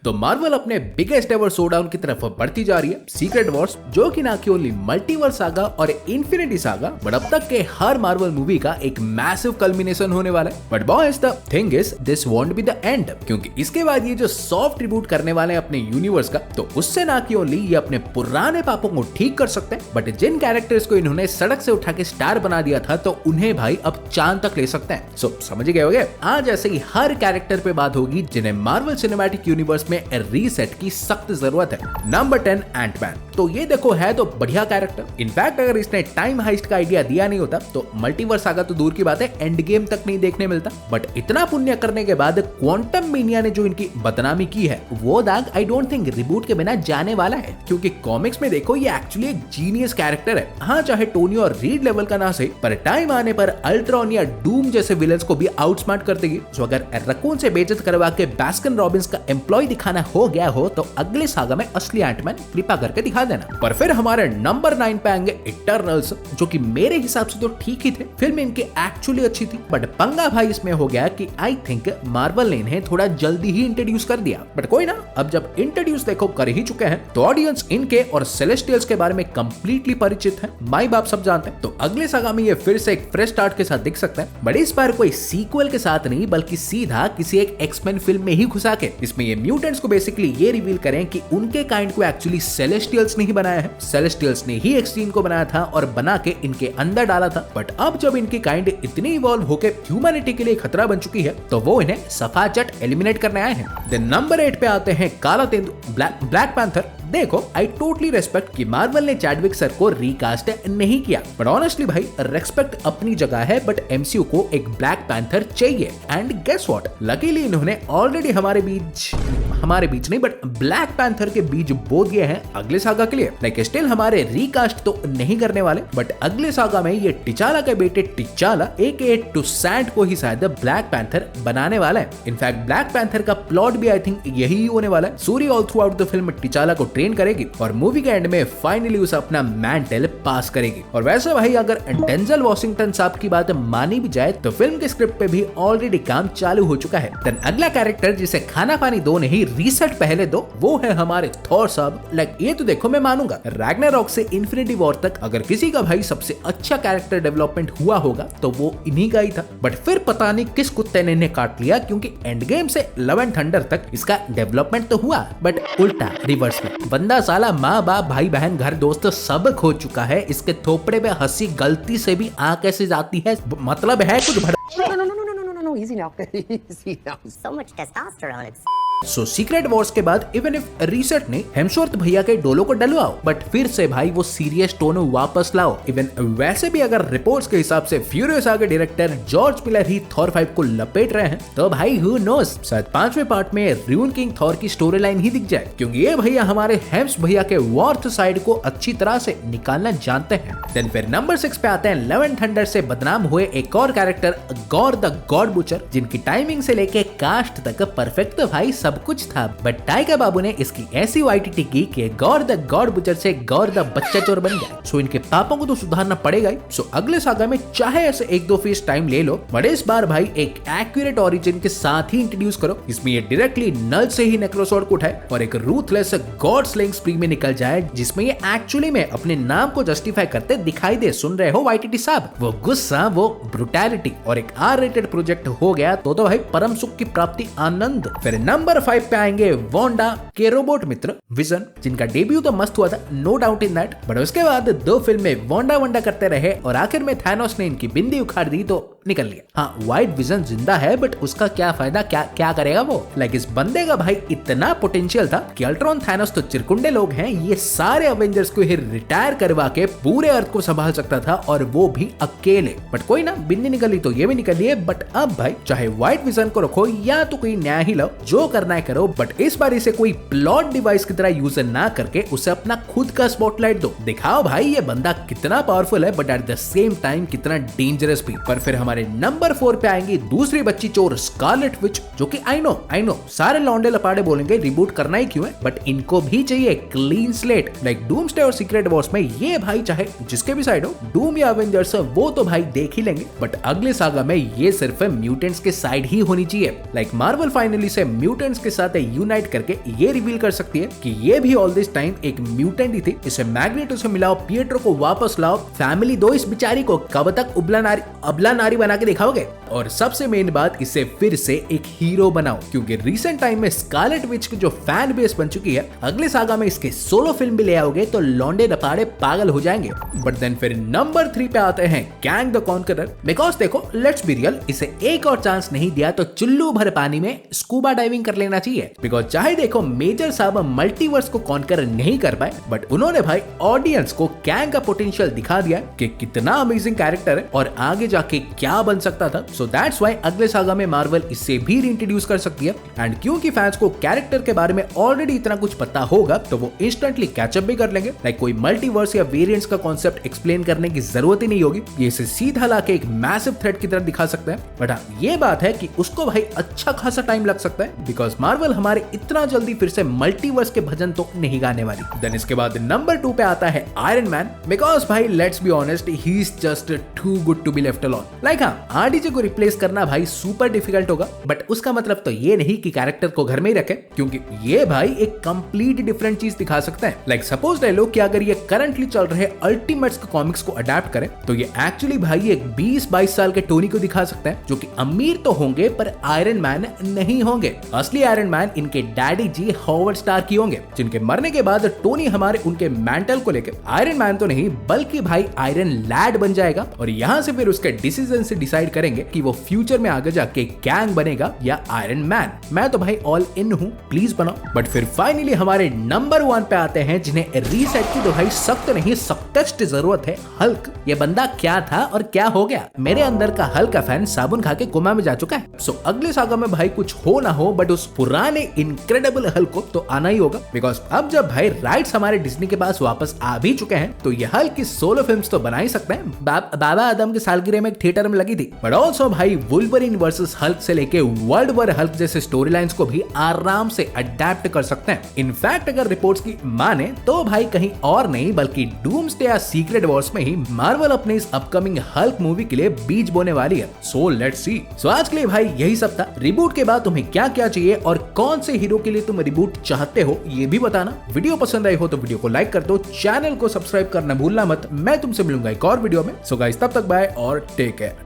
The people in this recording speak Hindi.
तो मार्वल अपने बिगेस्ट एवर शोडाउन की तरफ बढ़ती जा रही है, सीक्रेट वॉर्स, जो कि ना केवल मल्टीवर्स सागा और इन्फिनिटी सागा बट अब तक के हर मार्वल मूवी का एक मैसिव कल्मिनेशन होने वाला है। But boys the thing is this won't be the end, क्योंकि इसके बाद ये जो सॉफ्ट रिबूट करने वाले हैं अपने यूनिवर्स का, तो उससे ना केवल ये अपने पुराने पापों को ठीक कर सकते हैं, बट जिन कैरेक्टर्स को इन्होंने सड़क से उठा के स्टार बना दिया था तो उन्हें भाई अब चांद तक ले सकते हैं। सो समझ गए होंगे, आज ऐसे ही हर कैरेक्टर पे बात होगी जिन्हें मार्वल सिनेमैटिक यूनिवर्स में रीसेट की सख्त जरूरत है। Number 10 Ant Man. तो ये देखो है तो बढ़िया कैरेक्टर, इनफैक्ट अगर इसने टाइम हाइस्ट का आइडिया दिया नहीं होता तो मल्टीवर्स सागा तो दूर की बात है, एंड गेम तक नहीं देखने मिलता। बट इतना पुण्य करने के बाद क्वांटम मीनिया ने जो इनकी बदनामी की है वो दाग आई डोंट थिंक रिबूट के बिना जाने वाला है, क्योंकि कॉमिक्स में देखो ये एक्चुअली एक जीनियस कैरेक्टर है। हाँ, चाहे टोनी और रीड लेवल का ना सही, पर टाइम आने पर अल्ट्रॉन या डूम जैसे विलन्स को भी आउटस्मार्ट कर देगी। तो अगर रकून से बेइज्जत करवा के बास्किन रॉबिन्स का एम्प्लॉय दिखाना हो गया हो तो अगले सागा में असली एंटमैन कृपा करके दिखा देना। पर फिर हमारे नंबर 9 पे आएंगे इटर्नल्स, जो कि मेरे हिसाब से तो ठीक ही थे, फिल्म इनकी एक्चुअली अच्छी थी, बट पंगा भाई इसमें हो गया कि आई थिंक मार्वल ने इन्हें थोड़ा जल्दी ही इंट्रोड्यूस कर दिया। बट कोई ना, अब जब इंट्रोड्यूस देखो कर ही चुके हैं तो ऑडियंस इनके और सेलेस्टियल्स के बारे में कंप्लीटली परिचित है, माई बाप सब जानते हैं। तो अगले सागा में ये फिर से एक फ्रेश स्टार्ट के साथ दिख सकते हैं, बट इस बार कोई सीक्वल के साथ नहीं बल्कि सीधा किसी एक एक्समेन फिल्म में ही घुसा के इसमें ये म्यूटेंट्स को बेसिकली ये रिवील करें कि उनके काइंड को एक्चुअली सेलेस्टियल्स ने ही बनाया है, सेलेस्टियल्स ने ही एक्सट्रीम को बनाया था और बना के इनके अंदर डाला था। बट अब जब इनकी काइंड इतनी इवॉल्व होके ह्यूमैनिटी के लिए खतरा बन चुकी है तो वो इन्हें सफाचट एलिमिनेट करने आए हैं। देन नंबर 8 पे आते हैं काला तेंदु, ब्लैक पैंथर। देखो आई टोटली रेस्पेक्ट कि मार्वल ने चैडविक सर को रिकास्ट नहीं किया, बट ऑनेस्टली भाई रेस्पेक्ट अपनी जगह है, बट एमसीयू को एक ब्लैक पैंथर चाहिए। एंड गेस व्हाट, लकीली इन्होंने ऑलरेडी हमारे बीच नहीं बट ब्लैक पैंथर के बीज बो दिए हैं अगले सागा के लिए। लाइक स्टिल हमारे रिकास्ट तो नहीं करने वाले, बट अगले सागा में ये टिचाला के बेटे टिचाला एके टुसैंड को ही शायद ब्लैक पैंथर बनाने वाला है। इनफैक्ट ब्लैक पैंथर का प्लॉट भी आई थिंक यही होने वाला है। Suri all through out the film T'Challa को ट्रेन करेगी और मूवी के एंड में फाइनली उसे अपना मैंटल पास करेगी। और वैसे भाई अगर डेंजल वॉशिंगटन साहब की बात मानी भी जाए तो फिल्म के स्क्रिप्ट पे भी ऑलरेडी काम चालू हो चुका है। देन अगला कैरेक्टर जिसे खाना पानी दो नहीं रीसेट पहले दो वो है हमारे थॉर साहब। लाइक ये तो देखो मैं मानूंगा रैग्नारॉक से इन्फिनिटी वॉर तक अगर किसी का भाई सबसे अच्छा कैरेक्टर डेवलपमेंट हुआ होगा तो वो इन्हीं का ही था। बट फिर पता नहीं किस कुत्ते ने इन्हें काट लिया, क्योंकि एंड गेम से लव एंड थंडर तक इसका डेवलपमेंट तो हुआ बट उल्टा रिवर्स में। बंदा साला माँ बाप भाई बहन घर दोस्त सब खो चुका है, इसके थोपड़े पे हंसी गलती से भी आ कैसे जाती है, मतलब है कुछ No, easy now. Easy now. So much testosterone. So secret Wars के बाद इवन इफ रीसेट ने हेम्सवर्थ भैया के डोलो को डलवाओ, बट फिर से भाई वो सीरियस टोन वापस लाओ। इवन वैसे भी अगर रिपोर्ट्स के हिसाब से फ्यूरियस के डायरेक्टर जॉर्ज मिलर ही थॉर 5 को लपेट रहे हैं, तो भाई हु नोस शायद 5वें पार्ट में र्यून किंग थॉर की स्टोरी लाइन ही दिख जाए, क्योंकि ये भैया हमारे हेम्स भैया के वॉर्थ साइड को अच्छी तरह से निकालना जानते हैं। देन फिर नंबर 6 पे आते हैं लव एंड थंडर से बदनाम हुए एक और character gore the God butcher, जिनकी टाइमिंग से लेके कास्ट तक परफेक्ट तो भाई सब कुछ था, बट टाइगर बाबू ने इसकी ऐसी वाइटिटी की कि गॉर द गॉड बुचर से गॉर द बच्चा चोर बन गया। सो इनके पापों को तो सुधारना पड़ेगा ही। सो अगले सागा में चाहे ऐसे 1-2 फीस टाइम ले लो, बट इस बार भाई एक एक्यूरेट ओरिजिन के साथ ही इंट्रोड्यूस करो। इसमें ये डायरेक्टली नल से ही नेक्रोसॉर्ड को उठाए और एक रूथलेस गॉड स्लेइंग स्प्री में निकल जाए, जिसमें ये एक्चुअली में अपने नाम को जस्टिफाई करते दिखाई दे। सुन रहे हो वाइटिटी साहब, वो गुस्सा, वो ब्रुटैलिटी और एक आर रेटेड प्रोजेक्ट हो गया तो भाई परम सुख की प्राप्ति आनंद। फिर नंबर 5 पे आएंगे वांडा के रोबोट मित्र विजन, जिनका डेब्यू तो मस्त हुआ था, no doubt in that, but उसके बाद 2 फिल्म में वांडा करते रहे और आखिर में थैनोस ने इनकी बिंदी उखाड़ दी तो निकल लिया। हाँ, व्हाइट विजन जिंदा है बट उसका क्या फायदा, क्या करेगा वो। लाइक इस बंदे का भाई इतना पोटेंशियल था कि अल्ट्रॉन थैनोस तो चिरकुंडे लोग हैं, ये सारे अवेंजर्स को ही रिटायर करवा के पूरे अर्थ को संभाल सकता था और वो भी अकेले। बट कोई ना, बिंदी निकली तो ये भी निकली है। बट अब भाई चाहे व्हाइट विजन को रखो या तो कोई नया ही लो, जो करना है करो, बट इस बार इसे कोई प्लॉट डिवाइस की तरह यूज ना करके उसे अपना खुद का स्पॉटलाइट दो। दिखाओ भाई ये बंदा कितना पावरफुल है but at the same time कितना डेंजरस भी। पर फिर हमारे हमारे नंबर 4 पे आएंगी दूसरी बच्ची चोर स्कारलेट विच, जो कि आई नो सारे लौंडे लपाड़े बोलेंगे रिबूट करना ही क्यों है, बट इनको भी चाहिए क्लीन स्लेट। लाइक डूम्सडे और सीक्रेट वॉर्स में ये भाई चाहे जिसके भी साइड हो, डूम या एवेंजर्स वो तो भाई देख ही लेंगे, बट अगले सागा में ये सिर्फ म्यूटेंट्स के साइड ही होनी चाहिए। लाइक मार्वल फाइनली से म्यूटेंट्स के साथ यूनाइट करके ये रिवील कर सकती है कि ये भी ऑल दिस टाइम एक म्यूटेंट ही थी। इसे मैग्नेटो से मिलाओ, पिएट्रो को वापस लाओ, फैमिली दो इस बिचारी को, कब तक अबला नारी बना के दिखाओगे, और सबसे मेन बात इसे फिर से एक हीरो बनाओ, क्योंकि रिसेंट टाइम में स्कारलेट विच की जो फैन बेस बन चुकी है, अगले सागा में इसके सोलो फिल्म भी ले आओगे तो लौंडे नपाड़े पागल हो जाएंगे। बट देन फिर नंबर 3 पे आते हैं कैंग द कॉन्करर। बिकॉज देखो लेट्स बी रियल, इसे एक और चांस नहीं दिया तो चुल्लू भर पानी में स्कूबा डाइविंग कर लेना चाहिए। बिकॉज चाहे देखो मेजर साहब मल्टीवर्स को कॉन्कर नहीं कर पाए, बट उन्होंने भाई ऑडियंस को कैंग का पोटेंशियल दिखा दिया कि कितना अमेजिंग कैरेक्टर है और आगे जाके क्या बन सकता था। सो दैट्स व्हाई अगले सागा में मार्वल इसे भी रीइंट्रोड्यूस कर सकती है। एंड क्योंकि फैंस को कैरेक्टर के बारे में ऑलरेडी इतना कुछ पता होगा तो वो इंस्टेंटली कैचअप भी कर लेंगे। लाइक कोई मल्टीवर्स या वेरिएंट्स का कॉन्सेप्ट एक्सप्लेन करने की जरूरत ही नहीं होगी, ये इसे सीधा लाके एक मैसिव थ्रेट की तरह दिखा सकता है। बट हाँ ये बात है कि उसको भाई अच्छा खासा टाइम लग सकता है, बिकॉज मार्वल हमारे इतना जल्दी फिर से मल्टीवर्स के भजन तो नहीं गाने वाली। देन इसके बाद नंबर 2 पे आता है आयरन मैन। बिकॉज भाई let's be honest, he is just too good to be left alone. Like हाँ आरडीजे को रिप्लेस करना भाई सुपर डिफिकल्ट होगा, बट उसका मतलब तो ये नहीं कि कैरेक्टर को घर में ही रखे, क्योंकि ये भाई एक कंप्लीट डिफरेंट चीज दिखा सकता है। लाइक सपोज ले लो कि अगर ये करंटली चल रहे अल्टीमेट्स के कॉमिक्स को अडेप्ट करे तो ये एक्चुअली भाई एक 20-22 साल के टोनी को दिखा सकता है, जो कि अमीर तो होंगे पर आयरन मैन नहीं होंगे। असली आयरन मैन इनके डैडी जी हॉवर्ड स्टार्क ही होंगे, जिनके मरने के बाद टोनी हमारे उनके मैंटल को लेकर आयरन मैन तो नहीं बल्कि भाई आयरन लैड बन जाएगा, और यहाँ से फिर उसके डिसीजन से डिसाइड करेंगे कि वो फ्यूचर में आगे जाके कैंग बनेगा या आयरन मैन। मैं तो भाई ऑल इन हूँ, प्लीज बनाओ। बट फिर फाइनली हमारे नंबर 1 पे आते हैं जिन्हें रीसेट की तो भाई सख्त नहीं सख्त जरूरत है, हल्क। ये बंदा क्या था और क्या हो गया, मेरे अंदर का हल्क का फैन साबुन खा के कोमा में जा चुका है। सो अगले सागा में भाई कुछ हो ना हो बट उस पुराने इनक्रेडिबल हल्क को तो आना ही होगा, बिकॉज अब जब भाई राइट्स हमारे डिज्नी के पास वापस आ भी चुके हैं तो ये हल्क की सोलो फिल्म्स तो बना ही सकते हैं। बाबा आदम की सालगिरह में थिएटर में लगी थी, बट ऑल्सो भाई वुल्वरीन वर्सेस हल्क से लेके वर्ल्ड वॉर हल्क जैसे स्टोरी लाइन्स को भी आराम से अडेप्ट कर सकते हैं। इनफैक्ट अगर रिपोर्ट्स की माने तो भाई कहीं और नहीं बल्कि डूम्सडे या सीक्रेट वॉर्स में ही मार्वल अपने इस अपकमिंग हल्क मूवी के लिए बीज बोने वाली है। So let's see. सो आज के लिए भाई यही सब था। रिबूट के बाद तुम्हें क्या क्या चाहिए और कौन से हीरो के लिए तुम रिबूट चाहते हो ये भी बताना। वीडियो पसंद आई हो तो वीडियो को लाइक कर दो, चैनल को सब्सक्राइब करना भूलना मत। मैं तुमसे मिलूंगा एक और वीडियो में। सो गाइस तब तक बाय और टेक केयर।